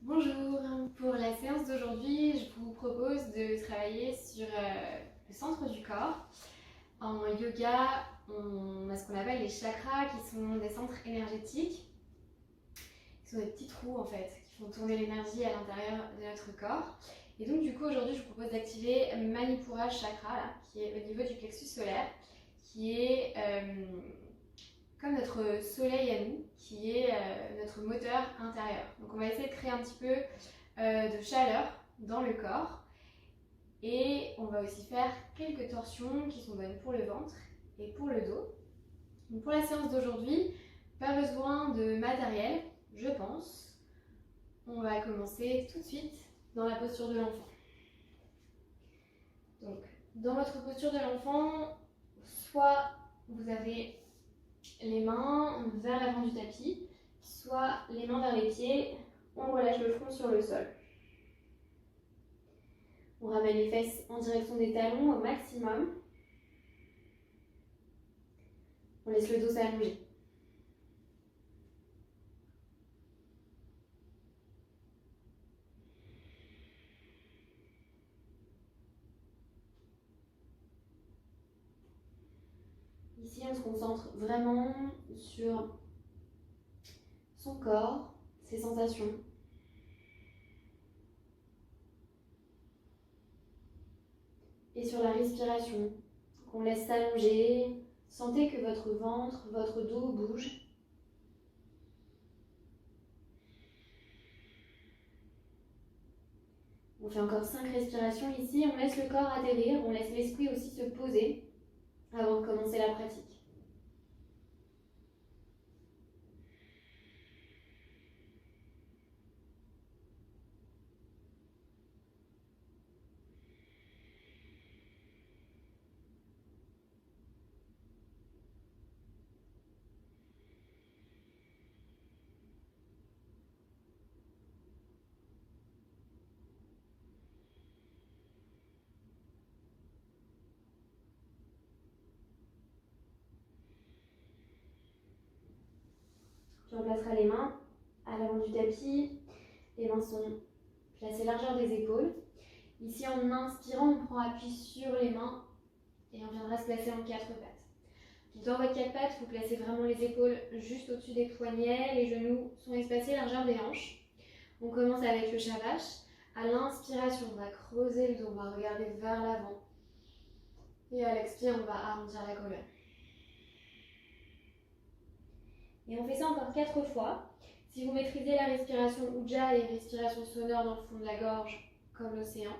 Bonjour, pour la séance d'aujourd'hui, je vous propose de travailler sur le centre du corps. En yoga, on a ce qu'on appelle les chakras qui sont des centres énergétiques, qui sont des petits trous en fait, qui font tourner l'énergie à l'intérieur de notre corps. Et donc du coup aujourd'hui je vous propose d'activer Manipura Chakra, là, qui est au niveau du plexus solaire, qui est comme notre soleil à nous, qui est notre moteur intérieur. Donc on va essayer de créer un petit peu de chaleur dans le corps et on va aussi faire quelques torsions qui sont bonnes pour le ventre et pour le dos. Donc pour la séance d'aujourd'hui, pas besoin de matériel, je pense. On va commencer tout de suite dans la posture de l'enfant. Donc dans votre posture de l'enfant, soit vous avez les mains vers l'avant du tapis, soit les mains vers les pieds, on relâche le front sur le sol. On ramène les fesses en direction des talons au maximum. On laisse le dos s'allonger. Ici, on se concentre vraiment sur son corps, ses sensations. Et sur la respiration, qu'on laisse s'allonger. Sentez que votre ventre, votre dos bouge. On fait encore 5 respirations ici. On laisse le corps atterrir, on laisse l'esprit aussi se poser avant de commencer la pratique. Puis on placera les mains à l'avant du tapis. Les mains sont placées largeur des épaules. Ici, en inspirant, on prend appui sur les mains et on viendra se placer en 4 pattes. Dans votre 4 pattes, vous placez vraiment les épaules juste au-dessus des poignets. Les genoux sont espacés largeur des hanches. On commence avec le Shavash. À l'inspiration, on va creuser le dos, on va regarder vers l'avant. Et à l'expire, on va arrondir la colonne. Et on fait ça encore 4 fois. Si vous maîtrisez la respiration Ujjayi, respiration sonore dans le fond de la gorge, comme l'océan,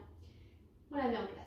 on la met en place.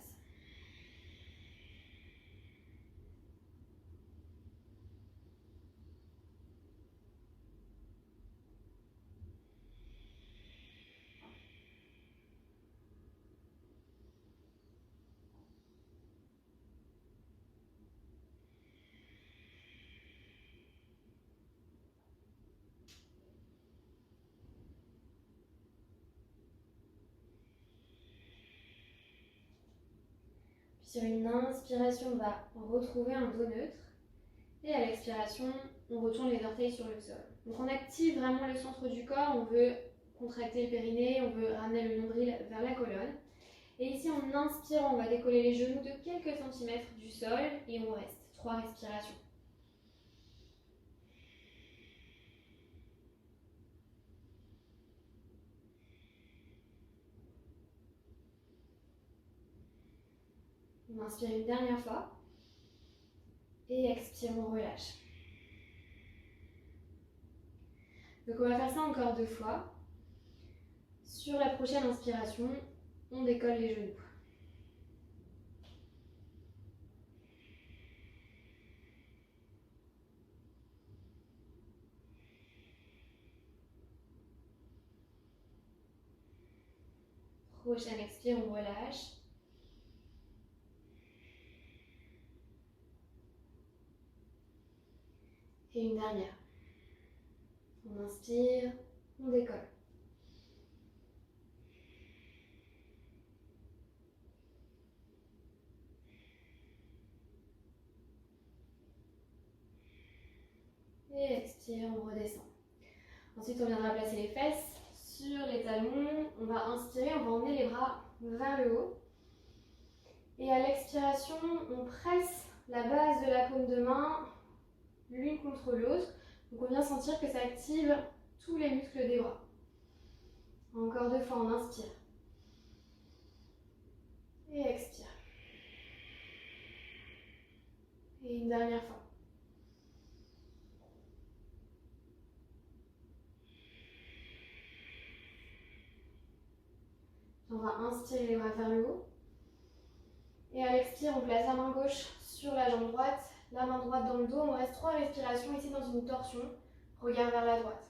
Sur une inspiration, on va retrouver un dos neutre. Et à l'expiration, on retourne les orteils sur le sol. Donc on active vraiment le centre du corps, on veut contracter le périnée, on veut ramener le nombril vers la colonne. Et ici, en inspirant, on va décoller les genoux de quelques centimètres du sol et on reste. 3 respirations. On inspire une dernière fois. Et expire, on relâche. Donc on va faire ça encore 2 fois. Sur la prochaine inspiration, on décolle les genoux. Prochaine expire, on relâche. Et une dernière. On inspire, on décolle. Et expire, on redescend. Ensuite, on viendra placer les fesses sur les talons. On va inspirer, on va emmener les bras vers le haut. Et à l'expiration, on presse la base de la paume de main l'une contre l'autre. Donc on vient sentir que ça active tous les muscles des bras. Encore 2 fois, on inspire. Et expire. Et une dernière fois. On va inspirer les bras vers le haut. Et à l'expire, on place la main gauche sur la jambe droite, la main droite dans le dos. On reste 3 respirations ici dans une torsion. Regard vers la droite.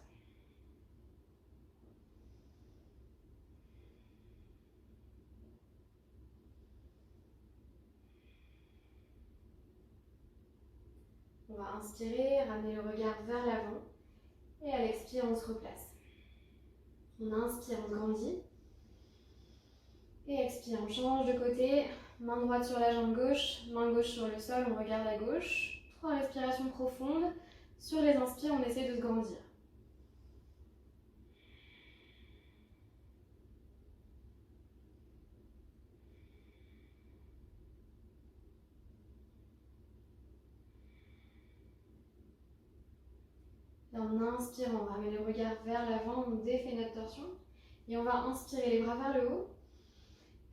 On va inspirer, ramener le regard vers l'avant. Et à l'expire, on se replace. On inspire, on grandit. Et expire, on change de côté. Main droite sur la jambe gauche, main gauche sur le sol, on regarde à gauche. 3 respirations profondes. Sur les inspires, on essaie de se grandir. Là, on inspire, on ramène le regard vers l'avant, on défait notre torsion. Et on va inspirer les bras vers le haut.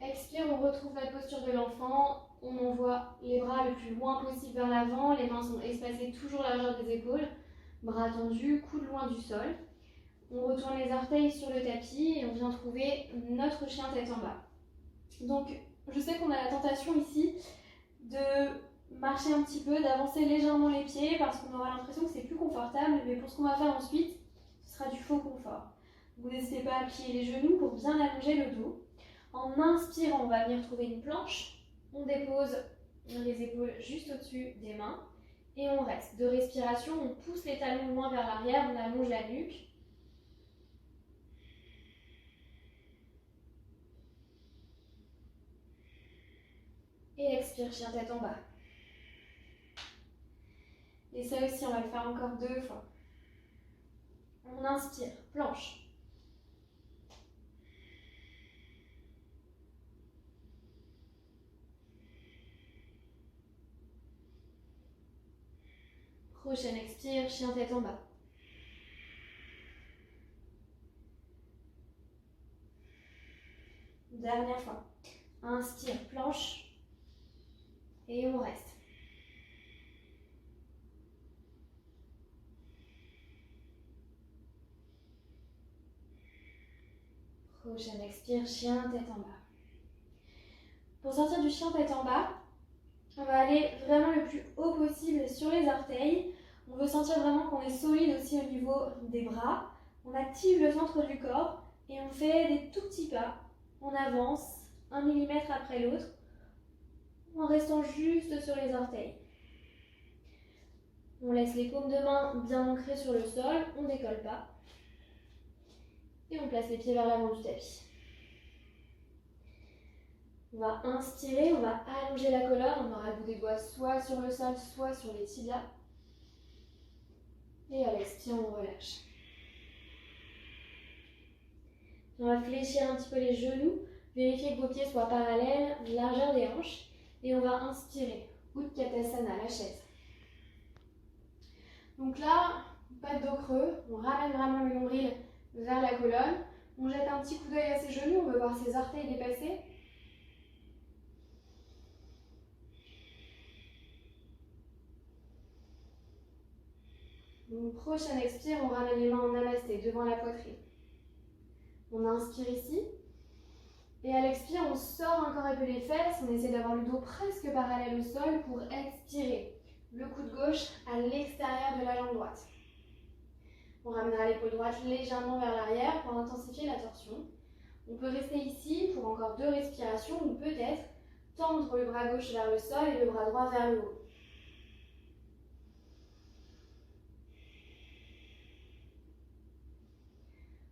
Expire, on retrouve notre posture de l'enfant. On envoie les bras le plus loin possible vers l'avant. Les mains sont espacées, toujours largeur des épaules. Bras tendus, coude loin du sol. On retourne les orteils sur le tapis et on vient trouver notre chien tête en bas. Donc, je sais qu'on a la tentation ici de marcher un petit peu, d'avancer légèrement les pieds parce qu'on aura l'impression que c'est plus confortable, mais pour ce qu'on va faire ensuite, ce sera du faux confort. Vous n'hésitez pas à plier les genoux pour bien allonger le dos. En inspirant, on va venir trouver une planche. On dépose les épaules juste au-dessus des mains et on reste. De respiration, on pousse les talons loin vers l'arrière, on allonge la nuque. Et expire, chien tête en bas. Et ça aussi, on va le faire encore 2 fois. On inspire, planche. Prochaine expire, chien tête en bas. Dernière fois. Inspire, planche. Et on reste. Prochaine expire, chien tête en bas. Pour sortir du chien tête en bas, on va aller vraiment le plus haut possible sur les orteils. On veut sentir vraiment qu'on est solide aussi au niveau des bras. On active le centre du corps et on fait des tout petits pas. On avance 1 mm après l'autre en restant juste sur les orteils. On laisse les paumes de main bien ancrées sur le sol, on ne décolle pas. Et on place les pieds vers l'avant du tapis. On va inspirer, on va allonger la colonne, on aura le bout des doigts soit sur le sol, soit sur les tibias. Et à l'expire, on relâche. On va fléchir un petit peu les genoux, vérifier que vos pieds soient parallèles, largeur des hanches. Et on va inspirer, Utkatasana, la chaise. Donc là, pas de dos creux, on ramène vraiment le nombril vers la colonne. On jette un petit coup d'œil à ses genoux, on veut voir ses orteils dépasser. Donc, prochaine expire, on ramène les mains en namasté devant la poitrine. On inspire ici. Et à l'expire, on sort encore un peu les fesses. On essaie d'avoir le dos presque parallèle au sol pour expirer. Le coude gauche à l'extérieur de la jambe droite. On ramènera l'épaule droite légèrement vers l'arrière pour intensifier la torsion. On peut rester ici pour encore 2 respirations ou peut-être tendre le bras gauche vers le sol et le bras droit vers le haut.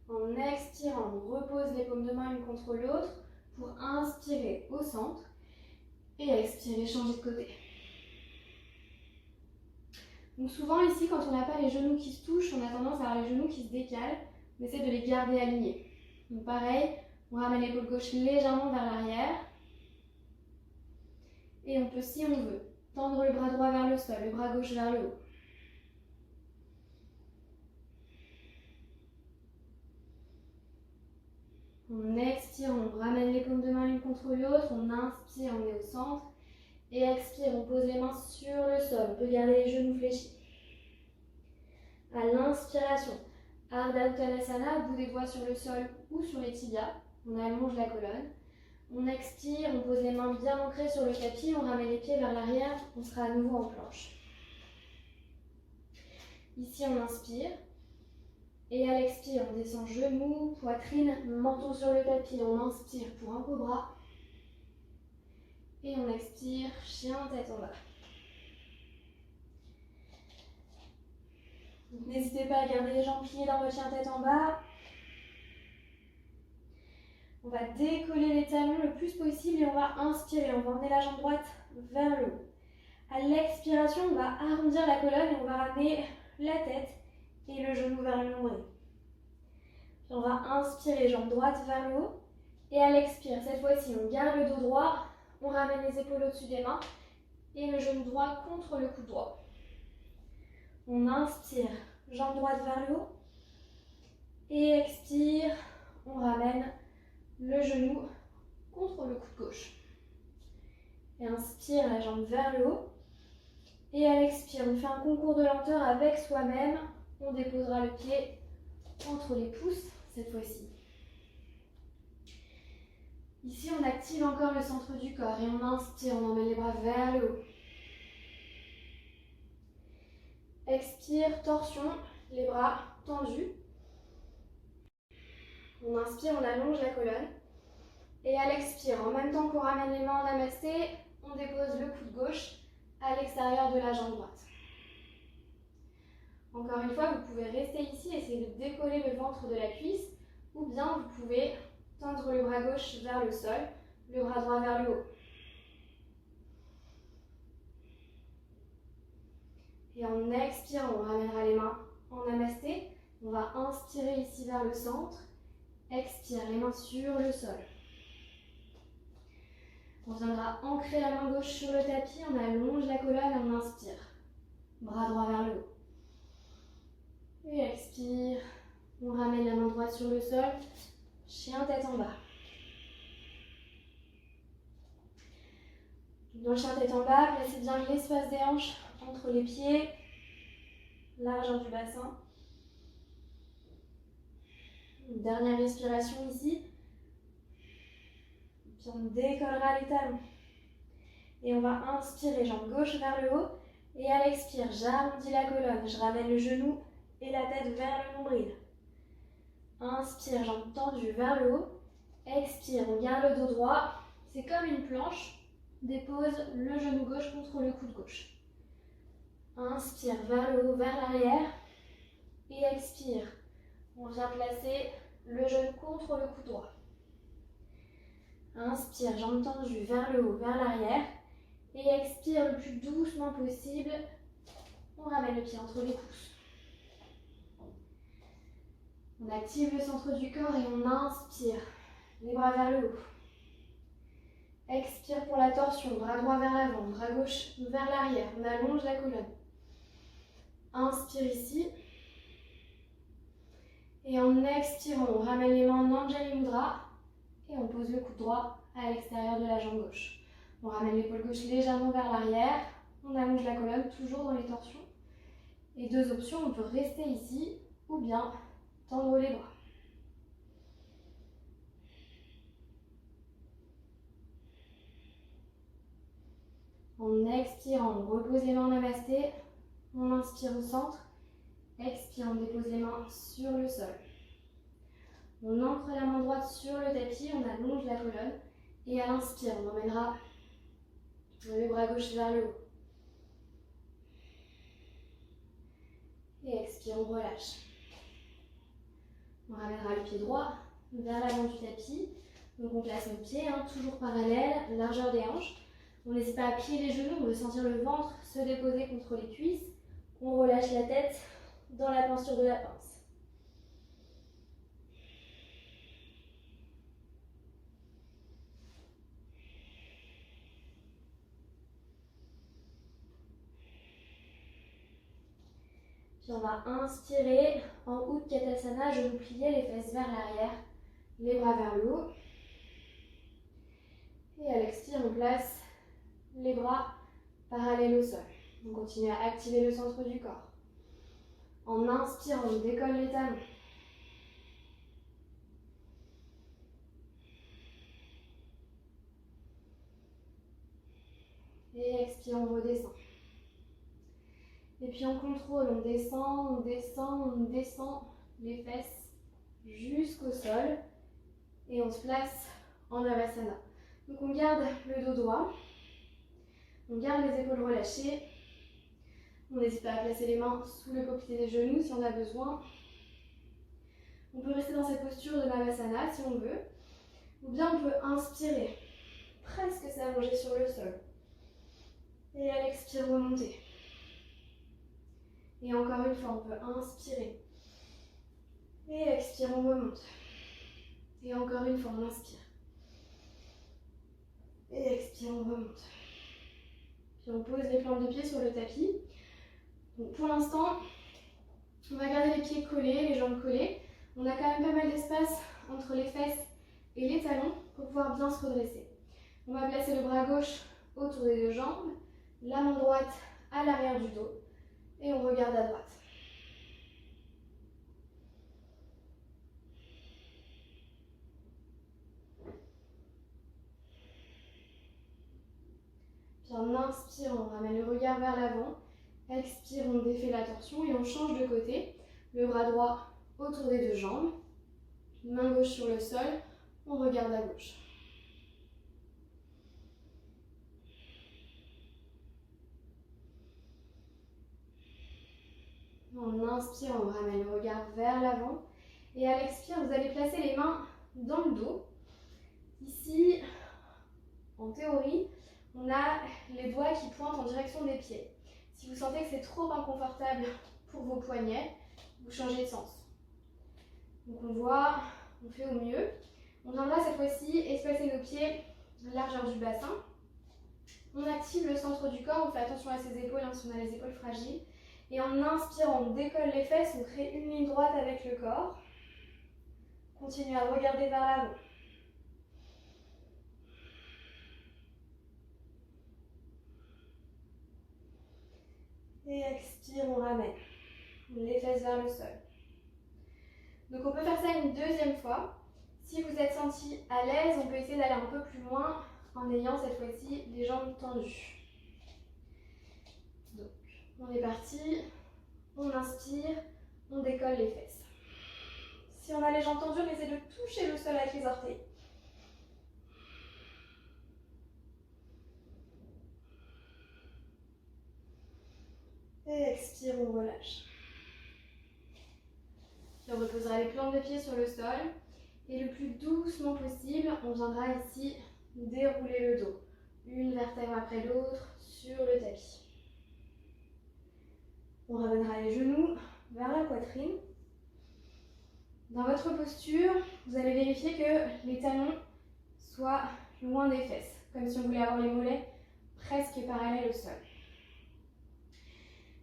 En expirant, on repose les paumes de main l'une contre l'autre pour inspirer au centre et expirer, changer de côté. Donc souvent ici, quand on n'a pas les genoux qui se touchent, on a tendance à avoir les genoux qui se décalent. On essaie de les garder alignés. Donc pareil, on ramène l'épaule gauche légèrement vers l'arrière. Et on peut, si on veut, tendre le bras droit vers le sol, le bras gauche vers le haut. On expire, on ramène les paumes de main l'une contre l'autre. On inspire, on est au centre. Et expire, on pose les mains sur le sol. On peut garder les genoux fléchis. À l'inspiration, Ardha Uttanasana, bout des doigts sur le sol ou sur les tibias. On allonge la colonne. On expire, on pose les mains bien ancrées sur le tapis. On ramène les pieds vers l'arrière. On sera à nouveau en planche. Ici, on inspire. Et à l'expire, on descend genoux, poitrine, menton sur le tapis. On inspire pour un cobra. Et on expire, chien tête en bas. N'hésitez pas à garder les jambes pliées dans votre chien tête en bas. On va décoller les talons le plus possible et on va inspirer. On va emmener la jambe droite vers le haut. À l'expiration, on va arrondir la colonne et on va ramener la tête et le genou vers le nombril. Puis on va inspirer, jambe droite vers le haut. Et à l'expire, cette fois-ci, on garde le dos droit. On ramène les épaules au-dessus des mains et le genou droit contre le coude droit. On inspire, jambe droite vers le haut. Et expire, on ramène le genou contre le coude gauche. Et inspire, la jambe vers le haut. Et à l'expire, on fait un concours de lenteur avec soi-même. On déposera le pied entre les pouces cette fois-ci. Ici, on active encore le centre du corps et on inspire, on emmène les bras vers le haut. Expire, torsion, les bras tendus. On inspire, on allonge la colonne. Et à l'expire, en même temps qu'on ramène les mains en namasté, on dépose le coude gauche à l'extérieur de la jambe droite. Encore une fois, vous pouvez rester ici, essayer de décoller le ventre de la cuisse, ou bien vous pouvez tendre le bras gauche vers le sol, le bras droit vers le haut. Et en expirant, on ramènera les mains en namasté. On va inspirer ici vers le centre. Expire, les mains sur le sol. On viendra ancrer la main gauche sur le tapis. On allonge la colonne et on inspire. Bras droit vers le haut. Et expire. On ramène la main droite sur le sol. Chien tête en bas. Dans le chien tête en bas, placez bien l'espace des hanches entre les pieds, largeur du bassin. Une dernière respiration ici. Puis on décollera les talons. Et on va inspirer, jambe gauche vers le haut. Et à l'expire, j'arrondis la colonne. Je ramène le genou et la tête vers le nombril. Inspire, jambe tendue vers le haut. Expire, on garde le dos droit. C'est comme une planche. Dépose le genou gauche contre le coude gauche. Inspire vers le haut, vers l'arrière. Et expire. On vient placer le genou contre le coude droit. Inspire, jambes tendues vers le haut, vers l'arrière. Et expire le plus doucement possible. On ramène le pied entre les pouces. On active le centre du corps et on inspire. Les bras vers le haut. Expire pour la torsion, bras droit vers l'avant, bras gauche vers l'arrière. On allonge la colonne. Inspire ici. Et en expirant, on ramène les mains en Anjali Mudra et on pose le coude droit à l'extérieur de la jambe gauche. On ramène l'épaule gauche légèrement vers l'arrière. On allonge la colonne, toujours dans les torsions. Et deux options, on peut rester ici ou bien tendre les bras. En expirant, on repose les mains en namasté. On inspire au centre. Expire, on dépose les mains sur le sol. On ancre la main droite sur le tapis, on allonge la colonne. Et à l'inspire, on emmènera le bras gauche vers le haut. Et expire, on relâche. On ramènera le pied droit vers l'avant du tapis. Donc on place nos pieds, toujours parallèles, largeur des hanches. On n'hésite pas à plier les genoux, on veut sentir le ventre se déposer contre les cuisses. On relâche la tête dans la posture de la pince. Puis on va inspirer en Utkatasana, genoux pliés, les fesses vers l'arrière, les bras vers le haut. Et à l'expire, on place les bras parallèles au sol. On continue à activer le centre du corps. En inspirant, on décolle les talons. Et expire, on redescend. Et puis on contrôle, on descend, on descend, on descend les fesses jusqu'au sol. Et on se place en Navasana. Donc on garde le dos droit. On garde les épaules relâchées. On n'hésite pas à placer les mains sous le copier des genoux si on a besoin. On peut rester dans cette posture de Navasana si on veut. Ou bien on peut inspirer, presque s'allonger sur le sol. Et à l'expire, remonter. Et encore une fois, on peut inspirer. Et expire, on remonte. Et encore une fois, on inspire. Et expire, on remonte. Puis on pose les plantes de pied sur le tapis. Donc pour l'instant, on va garder les pieds collés, les jambes collées. On a quand même pas mal d'espace entre les fesses et les talons pour pouvoir bien se redresser. On va placer le bras gauche autour des deux jambes, la main droite à l'arrière du dos et on regarde à droite. Puis en inspirant, on ramène le regard vers l'avant. Expire, on défait la torsion et on change de côté. Le bras droit autour des deux jambes. Main gauche sur le sol. On regarde à gauche. En inspirant, on ramène le regard vers l'avant. Et à l'expire, vous allez placer les mains dans le dos. Ici, en théorie, on a les doigts qui pointent en direction des pieds. Si vous sentez que c'est trop inconfortable pour vos poignets, vous changez de sens. Donc on voit, on fait au mieux. On viendra cette fois-ci espacer nos pieds largeur du bassin. On active le centre du corps, on fait attention à ses épaules, si on a les épaules fragiles. Et en inspirant, on décolle les fesses, on crée une ligne droite avec le corps. Continuez à regarder vers l'avant. Et expire, on ramène les fesses vers le sol. Donc on peut faire ça une deuxième fois. Si vous êtes senti à l'aise, on peut essayer d'aller un peu plus loin en ayant cette fois-ci les jambes tendues. Donc on est parti, on inspire, on décolle les fesses. Si on a les jambes tendues, on essaie de toucher le sol avec les orteils. Et expire, on relâche. Puis on reposera les plantes de pied sur le sol. Et le plus doucement possible, on viendra ici dérouler le dos. Une vertèbre après l'autre sur le tapis. On ramènera les genoux vers la poitrine. Dans votre posture, vous allez vérifier que les talons soient loin des fesses, comme si on voulait avoir les mollets presque parallèles au sol.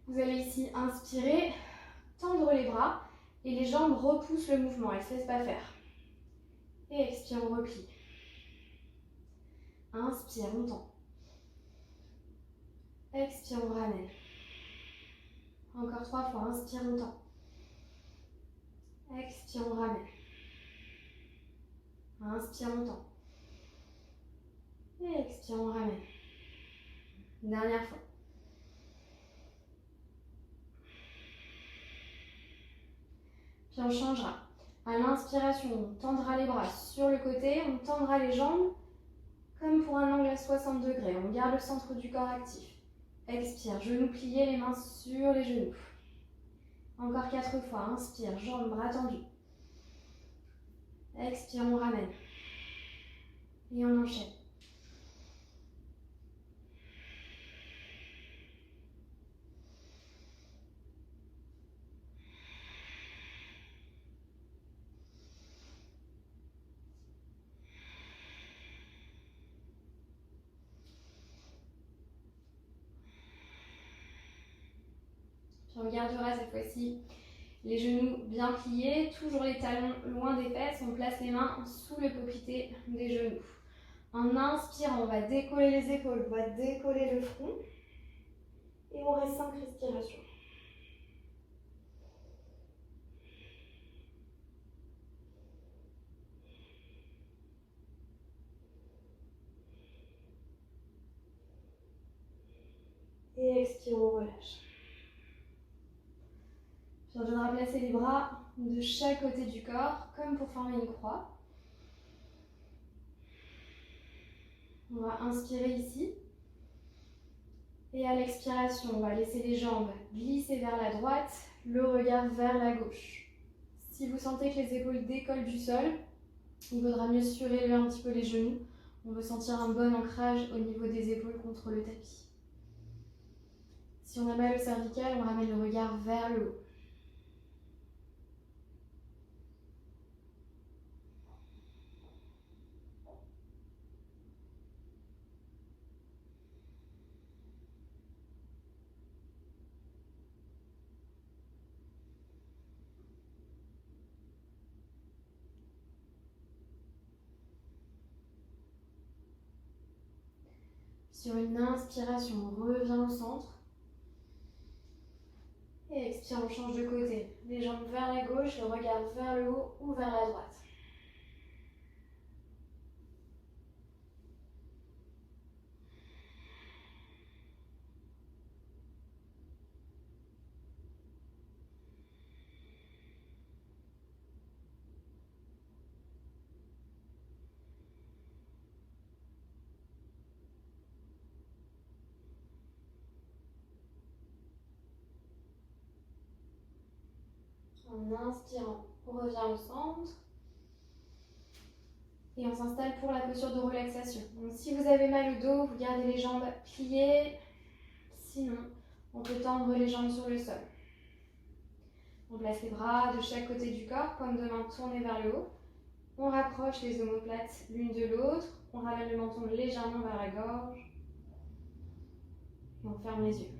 Vous allez ici inspirer, tendre les bras et les jambes repoussent le mouvement, elles ne se laissent pas faire. Et expire, on replie. Inspire, on tend. Expire, on ramène. Encore 3 fois, inspire, on tend. Expire, on ramène. Inspire, on tend. Et expire, on ramène. Dernière fois. Puis on changera. À l'inspiration, on tendra les bras sur le côté, on tendra les jambes comme pour un angle à 60 degrés. On garde le centre du corps actif. Expire, genoux pliés, les mains sur les genoux. Encore 4 fois. Inspire, jambes, bras tendus. Expire, on ramène. Et on enchaîne. Puis on gardera cette fois-ci les genoux bien pliés, toujours les talons loin des fesses. On place les mains sous le poplité des genoux. En inspirant, on va décoller les épaules, on va décoller le front. Et on reste 5 respirations. Et expire, on relâche. Puis on viendra placer les bras de chaque côté du corps, comme pour former une croix. On va inspirer ici. Et à l'expiration, on va laisser les jambes glisser vers la droite, le regard vers la gauche. Si vous sentez que les épaules décollent du sol, il vaudra mieux surélever un petit peu les genoux. On veut sentir un bon ancrage au niveau des épaules contre le tapis. Si on a mal au cervical, on ramène le regard vers le haut. Sur une inspiration, on revient au centre. Et expire, on change de côté. Les jambes vers la gauche, le regard vers le haut ou vers la droite. En inspirant, on revient au centre. Et on s'installe pour la posture de relaxation. Donc si vous avez mal au dos, vous gardez les jambes pliées. Sinon, on peut tendre les jambes sur le sol. On place les bras de chaque côté du corps, paume de main tournée vers le haut. On rapproche les omoplates l'une de l'autre. On ramène le menton légèrement vers la gorge. Et on ferme les yeux.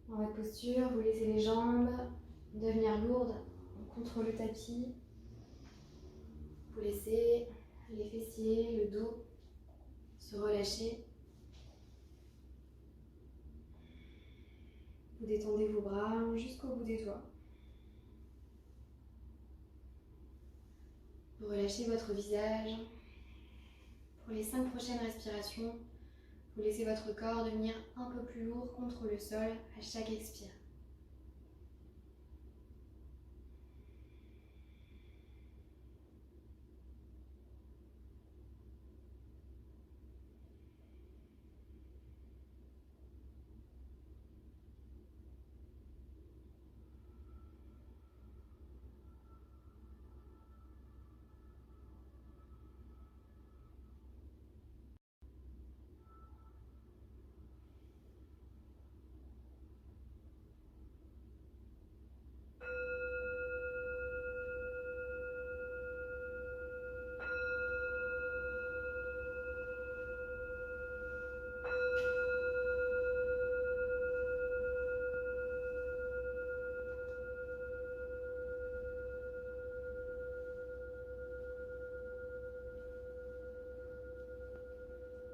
Dans votre posture, vous laissez les jambes devenir lourdes contre le tapis. Vous laissez les fessiers, le dos se relâcher. Vous détendez vos bras jusqu'au bout des doigts. Vous relâchez votre visage. Pour les 5 prochaines respirations, vous laissez votre corps devenir un peu plus lourd contre le sol à chaque expire.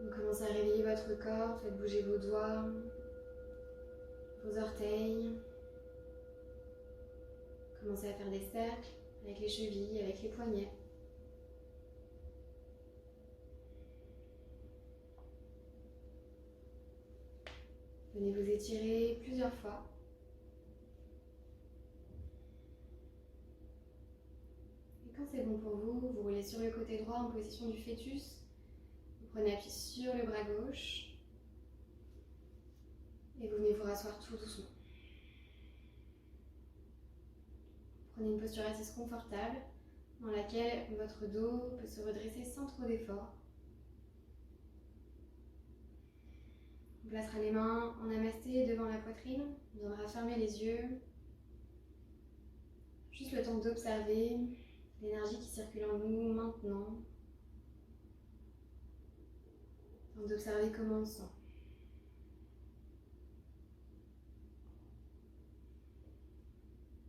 Vous commencez à réveiller votre corps, faites bouger vos doigts, vos orteils. Commencez à faire des cercles avec les chevilles, avec les poignets. Venez vous étirer plusieurs fois. Et quand c'est bon pour vous, vous roulez sur le côté droit en position du fœtus. Vous prenez appui sur le bras gauche. Et vous venez vous rasseoir tout doucement. Prenez une posture assise confortable. dans laquelle votre dos peut se redresser sans trop d'effort. On placera les mains en namasté devant la poitrine, on viendra fermer les yeux. Juste le temps d'observer l'énergie qui circule en nous maintenant. Le temps d'observer comment on se sent.